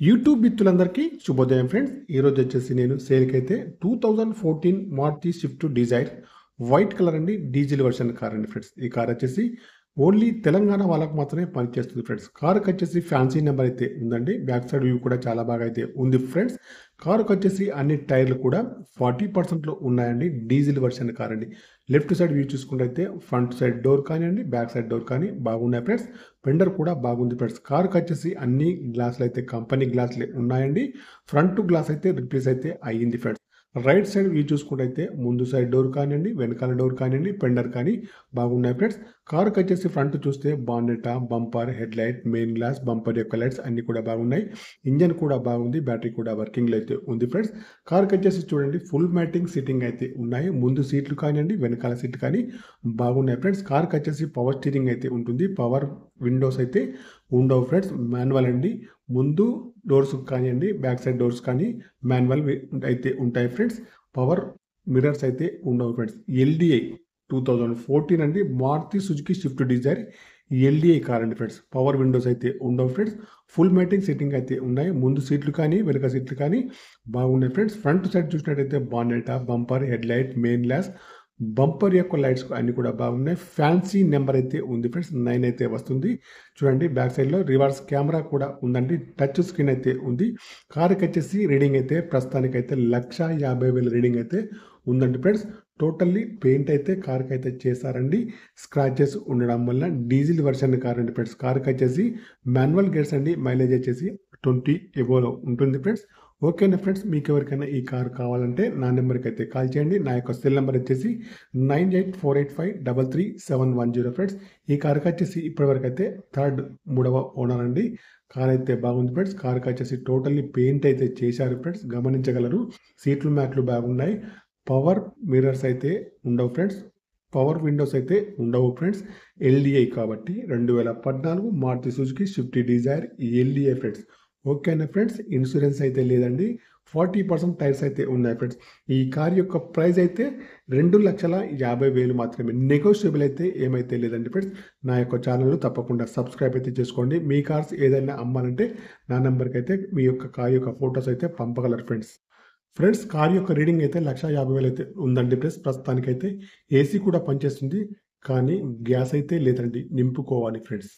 YouTube మిత్రులందరికీ శుభోదయం friends. ఈరోజు వచ్చేసి నేను సేల్కి అయితే 2014 Maruti Swift Dzire white colour అండి, డీజిల్ వర్షన్ కార్ అండి ఫ్రెండ్స్. ఈ కార్ వచ్చేసి ఓన్లీ తెలంగాణ వాళ్ళకు మాత్రమే పనిచేస్తుంది ఫ్రెండ్స్. కారుకి వచ్చేసి ఫ్యాన్సీ నెంబర్ అయితే ఉందండి. బ్యాక్ సైడ్ వ్యూ కూడా చాలా బాగా అయితే ఉంది ఫ్రెండ్స్. కారుకి వచ్చేసి అన్ని టైర్లు కూడా 40%లో ఉన్నాయండి. డీజిల్ వర్షన్ కార్ అండి. లెఫ్ట్ సైడ్ వ్యూ చూసుకుంటే అయితే ఫ్రంట్ సైడ్ డోర్ కానివ్వండి, బ్యాక్ సైడ్ డోర్ కానీ బాగున్నాయి ఫ్రెండ్స్. ఫెండర్ కూడా బాగుంది ఫ్రెండ్స్. కారుకి వచ్చేసి అన్ని గ్లాసులు అయితే కంపెనీ గ్లాసులే ఉన్నాయండి. ఫ్రంట్ గ్లాస్ అయితే రిప్లేస్ అయితే అయ్యింది ఫ్రెండ్స్. రైట్ సైడ్ వ్యూ చూసుకుంటే అయితే ముందు సైడ్ డోర్ కానివ్వండి, వెనకాల డోర్ కానివ్వండి, ఫెండర్ కానీ బాగున్నాయి ఫ్రెండ్స్. కారుకి వచ్చేసి ఫ్రంట్ చూస్తే bonnet, bumper, head light, main glass, bumper యొక్క లైట్స్ అన్ని కూడా బాగున్నాయి. ఇంజన్ కూడా బాగుంది, బ్యాటరీ కూడా వర్కింగ్లో అయితే ఉంది ఫ్రెండ్స్. కారుకి వచ్చేసి చూడండి ఫుల్ మ్యాటింగ్ సీటింగ్ అయితే ఉన్నాయి. ముందు సీట్లు కానివ్వండి, వెనకాల సీట్లు కానీ బాగున్నాయి ఫ్రెండ్స్. కారుకి వచ్చేసి పవర్ స్టీరింగ్ అయితే ఉంటుంది. పవర్ విండోస్ అయితే ఉండవు ఫ్రెండ్స్. మాన్యువల్ అండి. ముందు డోర్స్ కానివ్వండి, బ్యాక్ సైడ్ డోర్స్ కానీ మాన్యువల్ అయితే ఉంటాయి ఫ్రెండ్స్. పవర్ మిర్రర్స్ అయితే ఉండవు ఫ్రెండ్స్. ఎల్డిఐ 2014 అండి, Maruti Suzuki Swift Dzire LDI car అండి ఫ్రెండ్స్. పవర్ విండోస్ అయితే ఉండవు ఫ్రెండ్స్. ఫుల్ మ్యాటింగ్ సెట్టింగ్ అయితే ఉన్నాయి. ముందు సీట్లు కానీ వెనక సీట్లు కానీ బాగున్నాయి ఫ్రెండ్స్. ఫ్రంట్ సైడ్ చూసినట్టయితే bonnet, bumper, head light, main glass, bumper యొక్క లైట్స్ అన్ని కూడా బాగున్నాయి. ఫ్యాన్సీ నెంబర్ అయితే ఉంది ఫ్రెండ్స్. 9 అయితే వస్తుంది. చూడండి బ్యాక్ సైడ్లో రివర్స్ కెమెరా కూడా ఉందండి. టచ్ స్క్రీన్ అయితే ఉంది. కారుకి వచ్చేసి రీడింగ్ అయితే ప్రస్తుతానికి అయితే 1,50,000 రీడింగ్ అయితే ఉందండి ఫ్రెండ్స్. టోటల్లీ పెయింట్ అయితే కారుకి అయితే చేశారండి. స్క్రాచెస్ ఉండడం వల్ల డీజిల్ వర్షన్ కార్ అండి ఫ్రెండ్స్. కారుకి వచ్చేసి మాన్యువల్ గేర్స్ అండి. మైలేజ్ వచ్చేసి 20 ఎబోలో ఉంటుంది ఫ్రెండ్స్. ఓకేనా ఫ్రెండ్స్, మీకు ఎవరికైనా ఈ కార్ కావాలంటే నా నెంబర్కి అయితే కాల్ చేయండి. నా యొక్క సెల్ నెంబర్ వచ్చేసి 9848533710 ఫ్రెండ్స్. ఈ కార్కి వచ్చేసి ఇప్పటివరకు అయితే మూడవ ఓనర్ అండి. కార్ అయితే బాగుంది ఫ్రెండ్స్. కార్కి వచ్చేసి టోటల్లీ పెయింట్ అయితే చేశారు ఫ్రెండ్స్, గమనించగలరు. సీట్లు మ్యాట్లు బాగున్నాయి. పవర్ మిర్రర్స్ అయితే ఉండవు ఫ్రెండ్స్. పవర్ విండోస్ అయితే ఉండవు ఫ్రెండ్స్. ఎల్డిఐ కాబట్టి 2014 Maruti Suzuki Swift Dzire LDI friends. ఓకేనా ఫ్రెండ్స్, ఇన్సూరెన్స్ అయితే లేదండి. 40% టైర్స్ అయితే ఉన్నాయి ఫ్రెండ్స్. ఈ కార్ యొక్క ప్రైస్ అయితే 2,50,000 మాత్రమే. నెగోషియబుల్ అయితే ఏమైతే లేదండి ఫ్రెండ్స్. నా యొక్క ఛానల్ తప్పకుండా సబ్స్క్రైబ్ అయితే చేసుకోండి. మీ కార్స్ ఏదైనా అమ్మాలంటే నా నెంబర్కి అయితే మీ యొక్క కార్ యొక్క ఫొటోస్ అయితే పంపగలరు ఫ్రెండ్స్. ఫ్రెండ్స్, కార్ యొక్క రీడింగ్ అయితే 1,50,000 అయితే ఉందండి ఫ్రెండ్స్. ప్రస్తుతానికైతే ఏసీ కూడా పనిచేస్తుంది, కానీ గ్యాస్ అయితే లేదండి, నింపుకోవాలి ఫ్రెండ్స్.